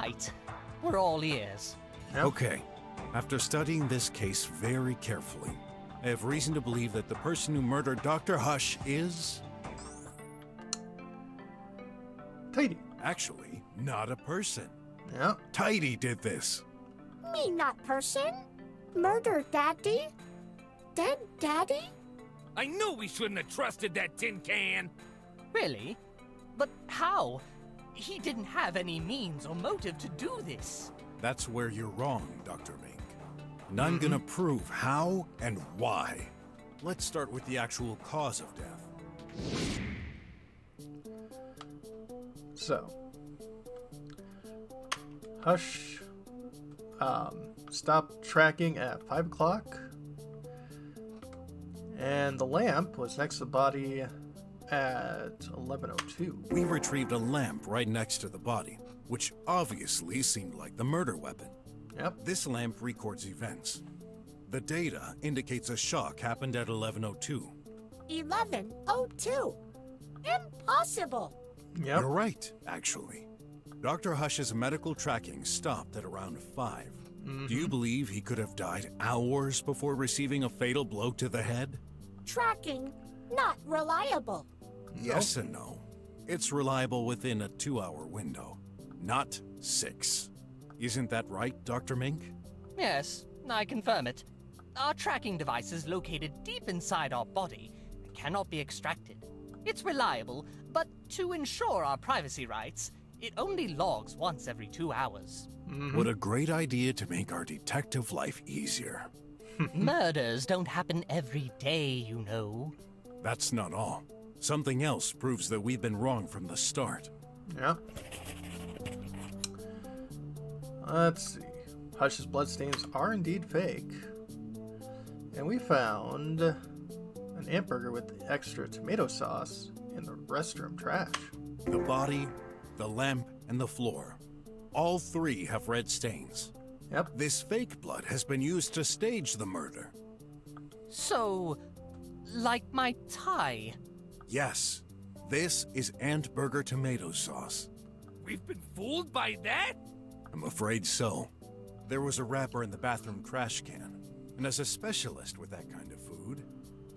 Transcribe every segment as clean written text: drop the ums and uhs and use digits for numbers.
right. We're all ears. Yep. Okay. After studying this case very carefully, I have reason to believe that the person who murdered Dr. Hush is... Tidy. actually not a person. Yeah. Tidy did this. Me not person? Murder daddy? Dead daddy? I knew we shouldn't have trusted that tin can! Really? But how? He didn't have any means or motive to do this. That's where you're wrong, Dr. Mink. And I'm gonna prove how and why. Let's start with the actual cause of death. So, Hush stopped tracking at 5 o'clock, and the lamp was next to the body at 11:02. We retrieved a lamp right next to the body, which obviously seemed like the murder weapon. Yep. This lamp records events. The data indicates a shock happened at 11:02. 11:02. Impossible. Yep. You're right, actually. Dr. Hush's medical tracking stopped at around 5. Do you believe he could have died hours before receiving a fatal blow to the head? Tracking not reliable. Yes and no. It's reliable within a 2-hour window, not 6. Isn't that right, Dr. Mink? Yes, I confirm it. Our tracking device is located deep inside our body and cannot be extracted. It's reliable, but to ensure our privacy rights, it only logs once every 2 hours. What a great idea to make our detective life easier. Murders don't happen every day, you know. That's not all. Something else proves that we've been wrong from the start. Yeah. Let's see. Hush's bloodstains are indeed fake. And we found an hamburger with extra tomato sauce in the restroom trash. The body, the lamp, and the floor. All 3 have red stains. Yep. This fake blood has been used to stage the murder. So, like my tie. Yes, this is Ant Burger tomato sauce. We've been fooled by that? I'm afraid so. There was a wrapper in the bathroom trash can, and as a specialist with that kind of food,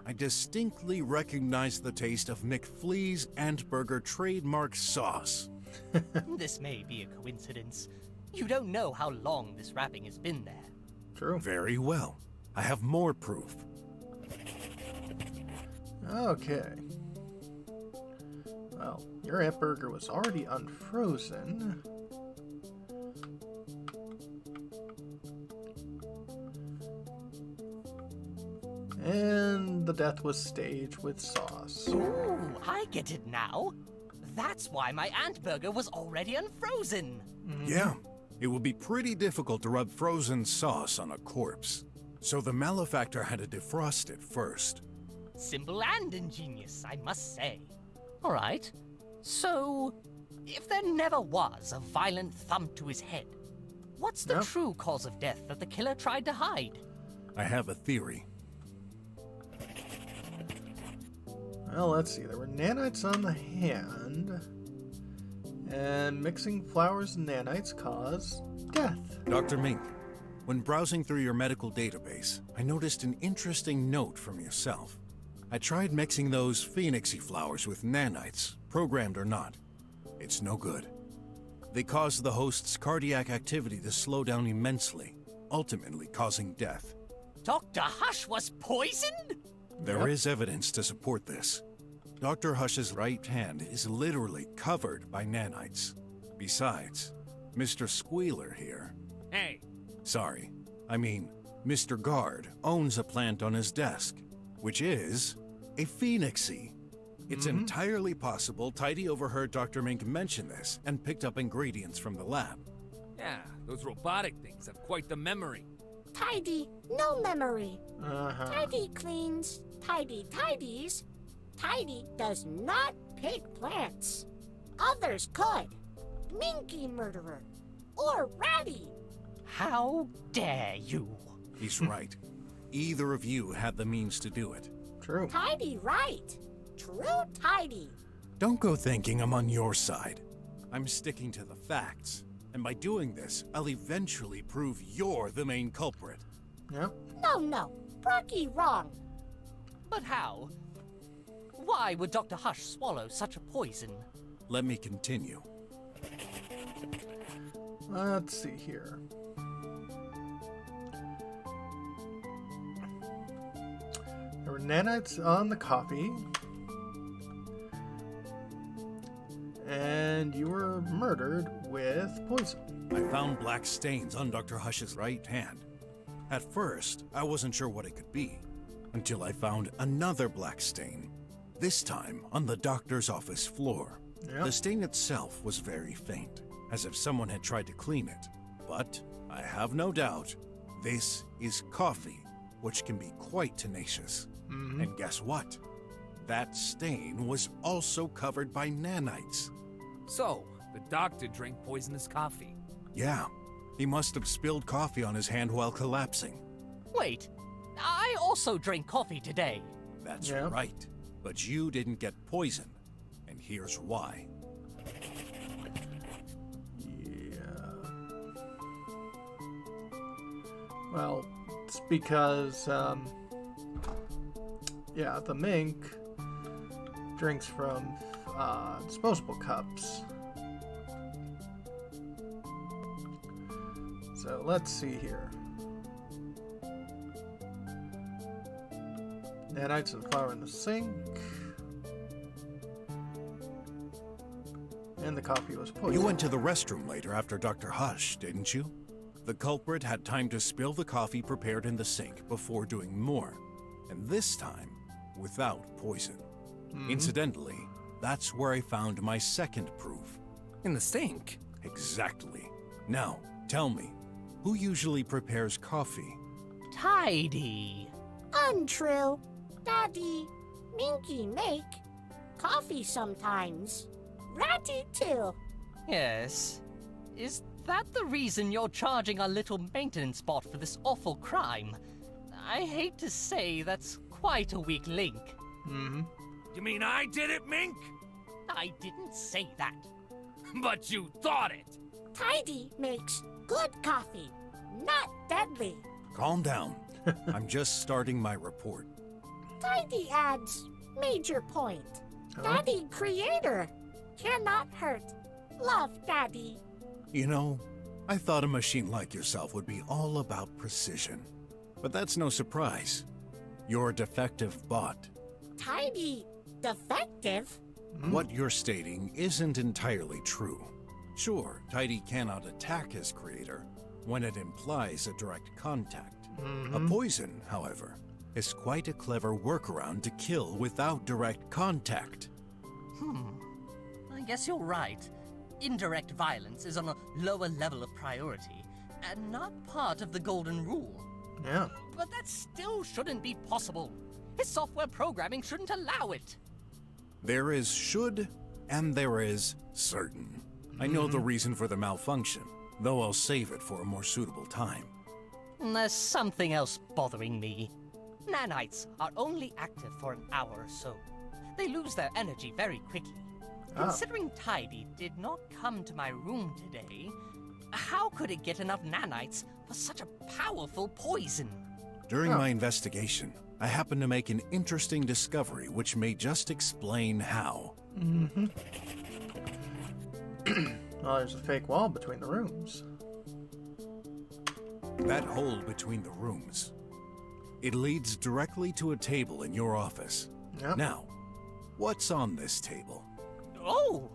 I distinctly recognized the taste of McFlea's Ant Burger trademark sauce. This may be a coincidence. You don't know how long this wrapping has been there. True. Very well. I have more proof. Okay. Well, your hamburger was already unfrozen. And the death was staged with sauce. Ooh, I get it now. That's why my ant burger was already unfrozen. Yeah, it would be pretty difficult to rub frozen sauce on a corpse. So the malefactor had to defrost it first. Simple and ingenious, I must say. All right. So, if there never was a violent thump to his head, what's the true cause of death that the killer tried to hide? I have a theory. Well, let's see. There were nanites on the hand. And mixing flowers and nanites cause death. Dr. Mink, when browsing through your medical database, I noticed an interesting note from yourself. I tried mixing those phoenixy flowers with nanites, programmed or not. It's no good. They cause the host's cardiac activity to slow down immensely, ultimately causing death. Dr. Hush was poisoned? There is evidence to support this. Dr. Hush's right hand is literally covered by nanites. Besides, Mr. Squealer here... Hey. Sorry, I mean, Mr. Guard owns a plant on his desk, which is a phoenixy. It's entirely possible Tidy overheard Dr. Mink mention this and picked up ingredients from the lab. Yeah, those robotic things have quite the memory. Tidy, no memory. Uh-huh. Tidy cleans, Tidy tidies. Tidy does not pick plants. Others could. Minky murderer. Or Ratty. How dare you? He's right. Either of you had the means to do it. True. Tidy right. True Tidy. Don't go thinking I'm on your side. I'm sticking to the facts. And by doing this, I'll eventually prove you're the main culprit. Yep. No. Brocky wrong. But how? Why would Dr. Hush swallow such a poison? Let me continue. Let's see here. There were nanites on the coffee. And you were murdered with poison. I found black stains on Dr. Hush's right hand. At first, I wasn't sure what it could be, until I found another black stain, this time on the doctor's office floor. Yep. The stain itself was very faint, as if someone had tried to clean it. But I have no doubt, this is coffee, which can be quite tenacious. And guess what? That stain was also covered by nanites. So, the doctor drank poisonous coffee. Yeah, he must have spilled coffee on his hand while collapsing. Wait, I also drank coffee today. That's Yeah. right. But you didn't get poisoned. And here's why. Yeah. Well, it's because, yeah, the mink drinks from disposable cups. So let's see here. Nanites and flour in the sink. And the coffee was poisoned. You went to the restroom later after Dr. Hush, didn't you? The culprit had time to spill the coffee prepared in the sink before doing more. And this time, without poison. Incidentally, that's where I found my second proof. In the sink? Exactly. Now, tell me, who usually prepares coffee? Tidy. Untrue. Daddy, Minky make coffee sometimes. Ratty too. Yes. Is that the reason you're charging our little maintenance bot for this awful crime? I hate to say that's quite a weak link. You mean I did it, Mink? I didn't say that. But you thought it. Tidy makes good coffee, not deadly. Calm down. I'm just starting my report. Tidy adds major point. Daddy creator cannot hurt. Love Daddy. You know, I thought a machine like yourself would be all about precision. But that's no surprise. You're a defective bot. Tidy defective? What you're stating isn't entirely true. Sure, Tidy cannot attack his creator when it implies a direct contact. A poison, however, is quite a clever workaround to kill without direct contact. I guess you're right. Indirect violence is on a lower level of priority, and not part of the golden rule. Yeah. But that still shouldn't be possible. His software programming shouldn't allow it. There is should, and there is certain. I know the reason for the malfunction, though I'll save it for a more suitable time. There's something else bothering me. Nanites are only active for an hour or so. They lose their energy very quickly. Considering Tidy did not come to my room today, how could it get enough nanites for such a powerful poison? During my investigation, I happened to make an interesting discovery which may just explain how. Well, there's a fake wall between the rooms. That hole between the rooms. It leads directly to a table in your office. Yep. Now, what's on this table? Oh,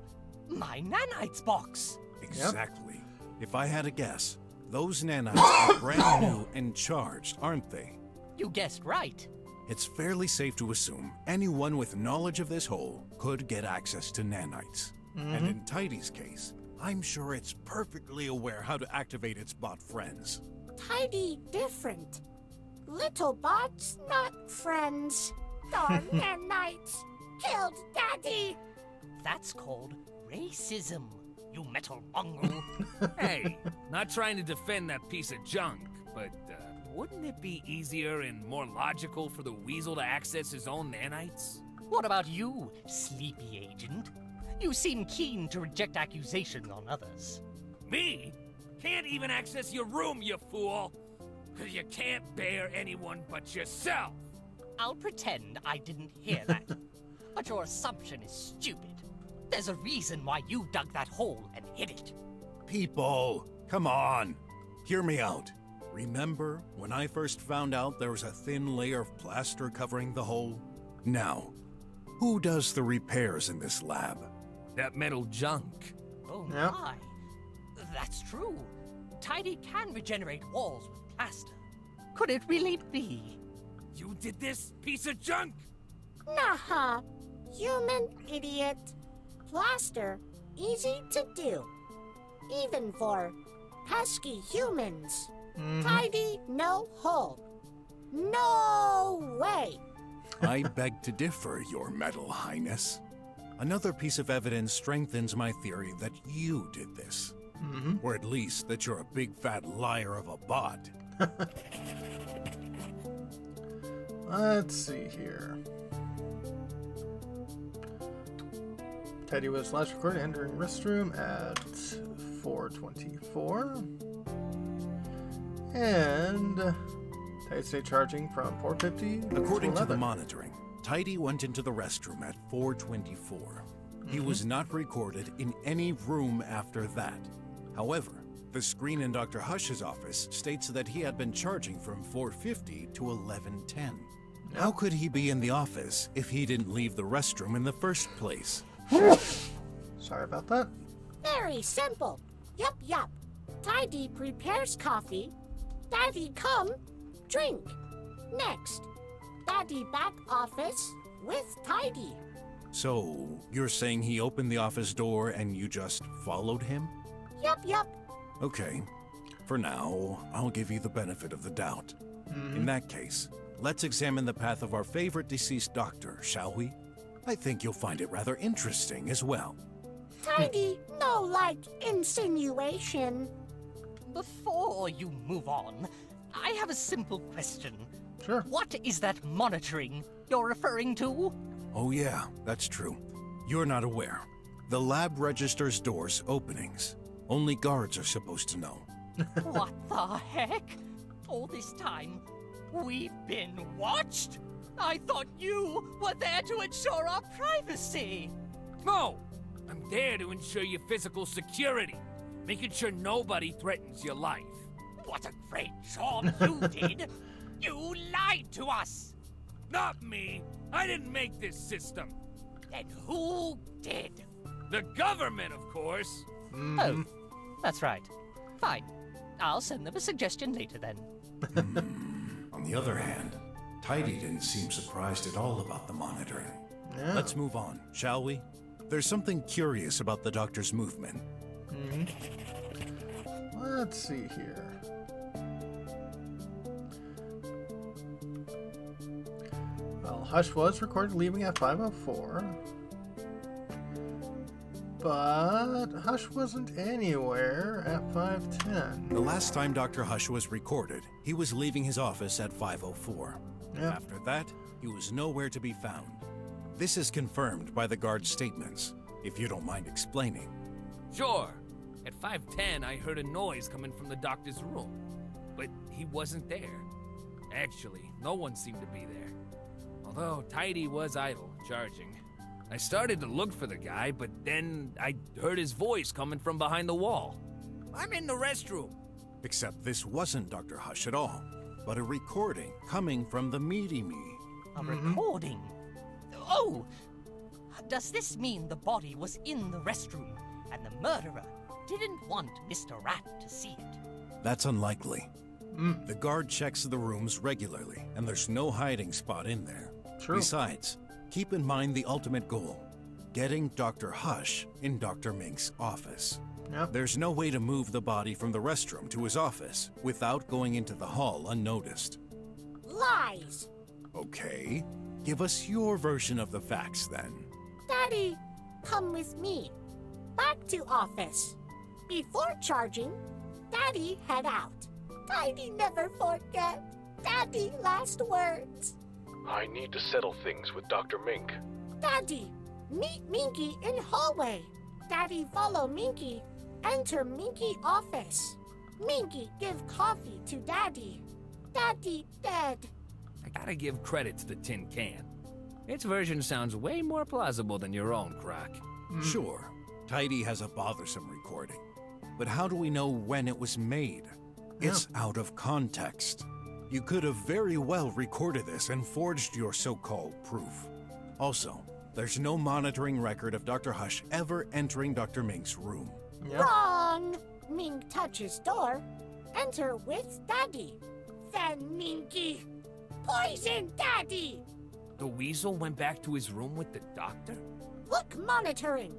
my nanites box. Exactly. If I had a guess, those nanites are brand new and charged, aren't they? You guessed right. It's fairly safe to assume anyone with knowledge of this hole could get access to nanites. And in Tidy's case, I'm sure it's perfectly aware how to activate its bot friends. Tidy different. Little bots, not friends. Darn nanites killed Daddy. That's called racism, you metal mongrel. Hey, not trying to defend that piece of junk, but wouldn't it be easier and more logical for the weasel to access his own nanites? What about you, sleepy agent? You seem keen to reject accusations on others. Me? Can't even access your room, you fool! 'Cause you can't bear anyone but yourself! I'll pretend I didn't hear that. But your assumption is stupid. There's a reason why you dug that hole and hid it. People, come on. Hear me out. Remember when I first found out there was a thin layer of plaster covering the hole? Now, who does the repairs in this lab? That metal junk. Oh Yeah. my. That's true. Tidy can regenerate walls with plaster. Could it really be? You did this, piece of junk? Nah, human idiot. Plaster, easy to do. Even for pesky humans. Tidy, no hole. No way! I beg to differ, Your Metal Highness. Another piece of evidence strengthens my theory that you did this. Or at least that you're a big fat liar of a bot. Let's see here. Teddy was last recorded entering restroom at 4:24. And Teddy stayed charging from 4:50 According to the 11. monitoring, Tidy went into the restroom at 4:24. He was not recorded in any room after that. However, the screen in Dr. Hush's office states that he had been charging from 4:50 to 11:10. How could he be in the office if he didn't leave the restroom in the first place? Sorry about that. Very simple. Yup. Tidy prepares coffee. Daddy come, drink. Next, Daddy back office with Tidy. So, you're saying he opened the office door and you just followed him? Yup. Okay. For now, I'll give you the benefit of the doubt. In that case, let's examine the path of our favorite deceased doctor, shall we? I think you'll find it rather interesting as well. Tidy, no like insinuation. Before you move on, I have a simple question. Sure. What is that monitoring you're referring to? Oh yeah, that's true. You're not aware. The lab registers doors openings. Only guards are supposed to know. What the heck? All this time, we've been watched? I thought you were there to ensure our privacy. No! I'm there to ensure your physical security, making sure nobody threatens your life. What a great job you did! You lied to us! Not me! I didn't make this system! Then who did? The government, of course! Oh, that's right. Fine. I'll send them a suggestion later then. On the other hand, Tidy didn't seem surprised at all about the monitoring. Yeah. Let's move on, shall we? There's something curious about the doctor's movement. Let's see here. Well, Hush was recorded leaving at 5:04. But Hush wasn't anywhere at 5:10. The last time Dr. Hush was recorded, he was leaving his office at 5:04. Yeah. After that, he was nowhere to be found. This is confirmed by the guard's statements, if you don't mind explaining. Sure. At 5:10, I heard a noise coming from the doctor's room. But he wasn't there. Actually, no one seemed to be there. Although Tidy was idle, charging. I started to look for the guy, but then I heard his voice coming from behind the wall. I'm in the restroom. Except this wasn't Dr. Hush at all, but a recording coming from the Meaty Me. A recording? Oh! Does this mean the body was in the restroom and the murderer didn't want Mr. Rat to see it? That's unlikely. The guard checks the rooms regularly, and there's no hiding spot in there. True. Besides, keep in mind the ultimate goal, getting Dr. Hush in Dr. Mink's office. Yep. There's no way to move the body from the restroom to his office without going into the hall unnoticed. Lies. Okay, give us your version of the facts then. Daddy, come with me. Back to office. Before charging, Daddy head out. Tidy never forget. Daddy last words. I need to settle things with Dr. Mink. Daddy, meet Minky in hallway. Daddy follow Minky. Enter Minky office. Minky give coffee to Daddy. Daddy dead. I gotta give credit to the tin can. Its version sounds way more plausible than your own, Croc. Sure, Tidy has a bothersome recording. But how do we know when it was made? It's out of context. You could have very well recorded this and forged your so-called proof. Also, there's no monitoring record of Dr. Hush ever entering Dr. Mink's room. Yep. Wrong. Mink touches door. Enter with Daddy. Then Minky. Poison Daddy. The weasel went back to his room with the doctor? Look monitoring.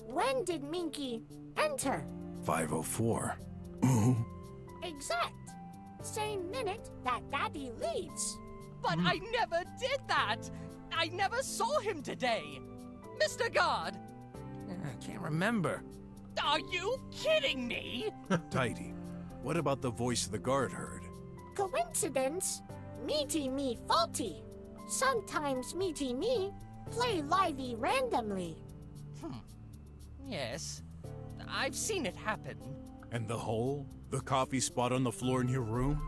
When did Minky enter? 5:04. Exact. Same minute that Daddy leaves. But I never did that! I never saw him today! Mr. Guard! I can't remember. Are you kidding me? Tidy, what about the voice the guard heard? Coincidence? Meaty me faulty. Sometimes Meaty me play livey randomly. Yes, I've seen it happen. And the hole? The coffee spot on the floor in your room?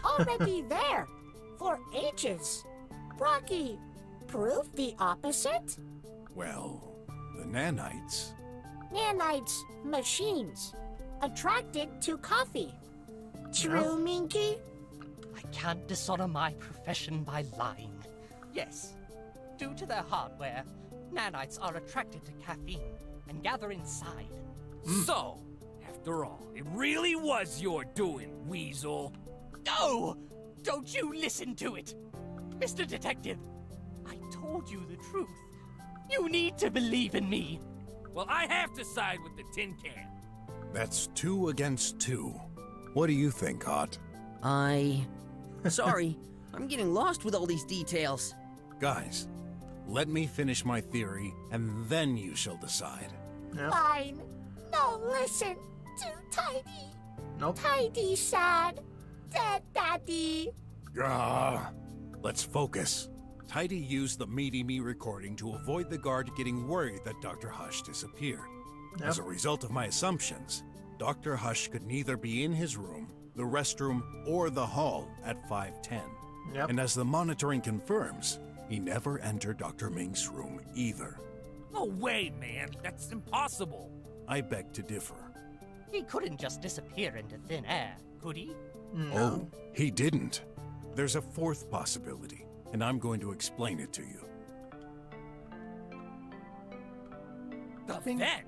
Already there. For ages. Brocky, prove the opposite? Well, the nanites. Nanites, machines. Attracted to coffee. True, Minky? I can't dishonor my profession by lying. Yes, due to their hardware, nanites are attracted to caffeine and gather inside. So, after all, it really was your doing, weasel. No! Don't you listen to it! Mr. Detective, I told you the truth. You need to believe in me. Well, I have to side with the tin can. That's 2 against 2. What do you think, Hot? Sorry, I'm getting lost with all these details. Guys, let me finish my theory, and then you shall decide. Yep. Fine. No, listen to Tidy. Nope. Tidy sad. Dead Daddy. Let's focus. Tidy used the Meaty Me recording to avoid the guard getting worried that Dr. Hush disappeared. Yep. As a result of my assumptions, Dr. Hush could neither be in his room, the restroom, or the hall at 5:10. Yep. And as the monitoring confirms, he never entered Dr. Ming's room either. No way, man. That's impossible. I beg to differ. He couldn't just disappear into thin air, could he? Oh, he didn't. There's a fourth possibility, and I'm going to explain it to you. The vent?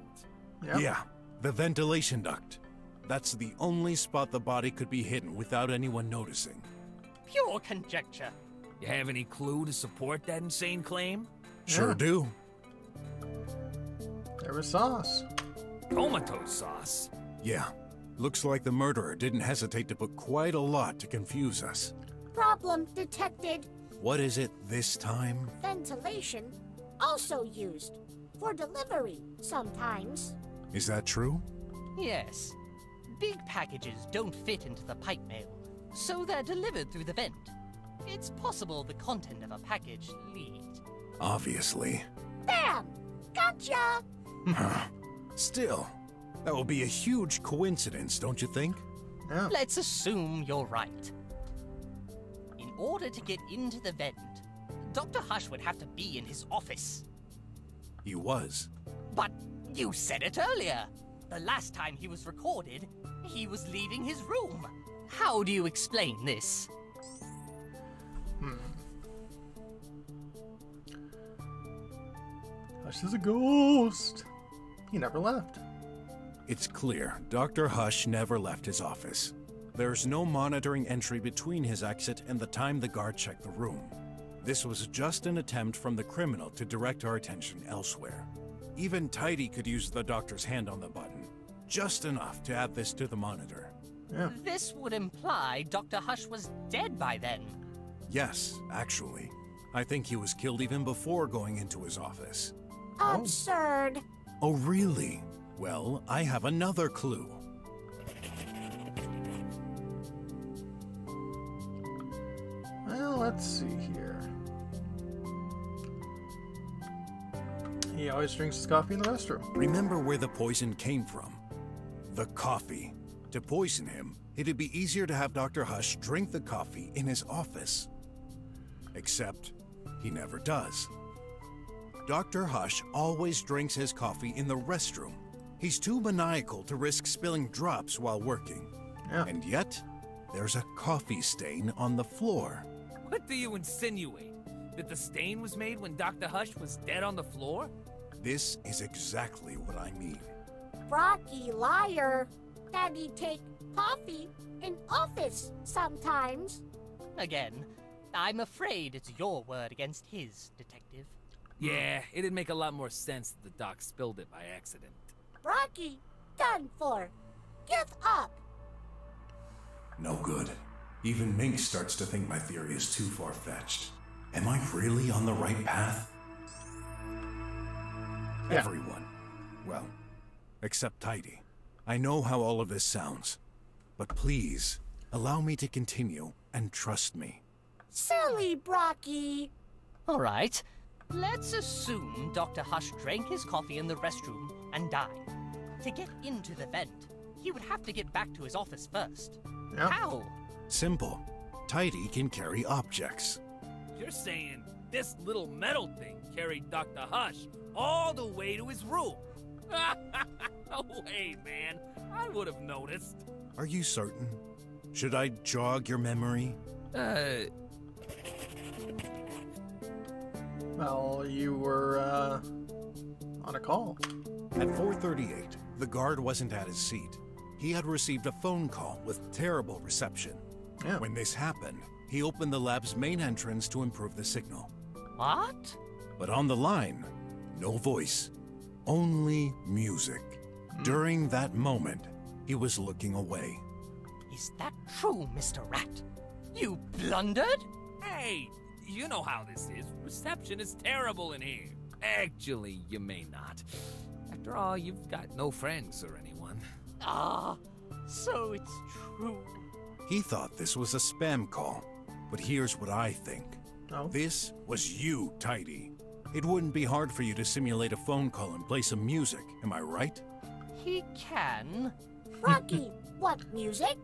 Yep. Yeah, the ventilation duct. That's the only spot the body could be hidden without anyone noticing. Pure conjecture. You have any clue to support that insane claim? Sure Yeah. do. There was sauce. Comatose sauce. Yeah, looks like the murderer didn't hesitate to put quite a lot to confuse us. Problem detected. What is it this time? Ventilation also used for delivery sometimes. Is that true? Yes. Big packages don't fit into the pipe mail, so they're delivered through the vent. It's possible the content of a package leaked. Obviously. Bam! Gotcha! Still, that will be a huge coincidence, don't you think? Yeah. Let's assume you're right. In order to get into the vent, Dr. Hush would have to be in his office. He was. But you said it earlier. The last time he was recorded, he was leaving his room. How do you explain this? Hush is a ghost. He never left. It's clear Dr. Hush never left his office. There's no monitoring entry between his exit and the time the guard checked the room. This was just an attempt from the criminal to direct our attention elsewhere. Even Tidy could use the doctor's hand on the button, just enough to add this to the monitor. Yeah. This would imply Dr. Hush was dead by then. Yes, actually. I think he was killed even before going into his office. Absurd. Oh, really? Well, I have another clue. Well, let's see here. He always drinks his coffee in the restroom. Remember where the poison came from? The coffee. To poison him, it'd be easier to have Dr. Hush drink the coffee in his office. Except, he never does. Dr. Hush always drinks his coffee in the restroom. He's too maniacal to risk spilling drops while working. Yeah. And yet, there's a coffee stain on the floor. What do you insinuate? That the stain was made when Dr. Hush was dead on the floor? This is exactly what I mean. Brocky liar. Daddy take coffee in office sometimes. Again, I'm afraid it's your word against his, Detective. Yeah, it'd make a lot more sense that the doc spilled it by accident. Brocky, done for. Give up. No good. Even Mink starts to think my theory is too far-fetched. Am I really on the right path? Yeah. Everyone. Well, except Tidy. I know how all of this sounds. But please, allow me to continue and trust me. Silly Brocky. All right. Let's assume Dr. Hush drank his coffee in the restroom and died. To get into the vent, he would have to get back to his office first. Yeah. How? Simple. Tidy can carry objects. You're saying this little metal thing carried Dr. Hush all the way to his room? No way, man. I would have noticed. Are you certain? Should I jog your memory? Well, you were, on a call. At 4:38, the guard wasn't at his seat. He had received a phone call with terrible reception. Yeah. When this happened, he opened the lab's main entrance to improve the signal. What? But on the line, no voice, only music. During that moment, he was looking away. Is that true, Mr. Rat? You blundered? Hey, you know how this is. Reception is terrible in here. Actually, you may not. After all, you've got no friends or anyone. Ah, so it's true. He thought this was a spam call, but here's what I think. Oh. This was you, Tidy. It wouldn't be hard for you to simulate a phone call and play some music, am I right? He can. Brocky, what music?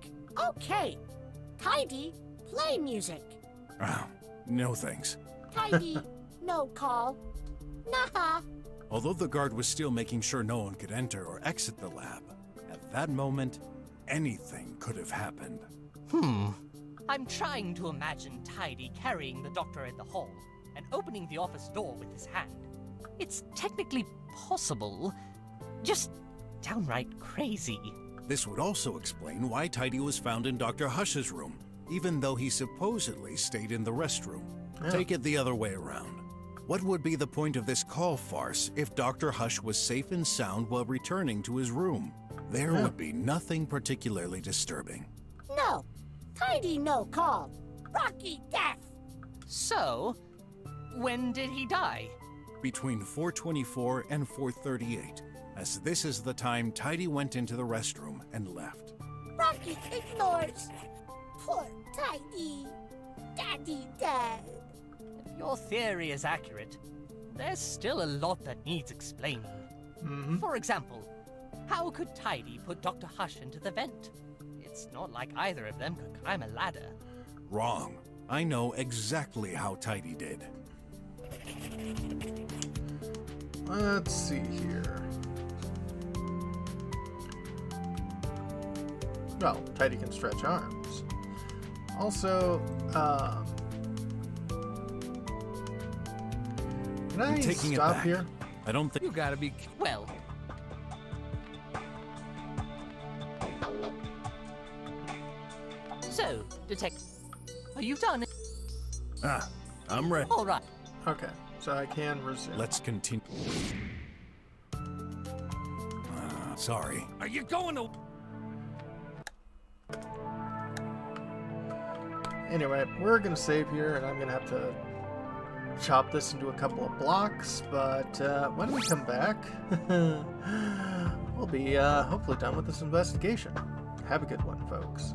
Okay. Tidy, play music. Ah, no thanks. Tidy, no call. Nah. Although the guard was still making sure no one could enter or exit the lab, at that moment, anything could have happened. I'm trying to imagine Tidy carrying the doctor in the hall and opening the office door with his hand. It's technically possible, just downright crazy. This would also explain why Tidy was found in Dr. Hush's room, even though he supposedly stayed in the restroom. Yeah. Take it the other way around. What would be the point of this call farce if Dr. Hush was safe and sound while returning to his room? There Yeah. would be nothing particularly disturbing. No. Tidy, no call. Brocky, death. So, when did he die? Between 4:24 and 4:38, as this is the time Tidy went into the restroom and left. Brocky ignores. Poor Tidy. Daddy dead. If your theory is accurate, there's still a lot that needs explaining. For example, how could Tidy put Dr. Hush into the vent? It's not like either of them could climb a ladder. Wrong. I know exactly how Tidy did. Let's see here. Well, Tidy can stretch arms. Also, can I taking it stop back. here? I don't think You gotta be... Well, so, Detective, are you done? I'm ready. All right. Okay, so I can resume. Let's continue. Sorry. Are you going to... Anyway, we're gonna save here, and I'm gonna have to chop this into a couple of blocks, but when we come back, we'll be hopefully done with this investigation. Have a good one, folks.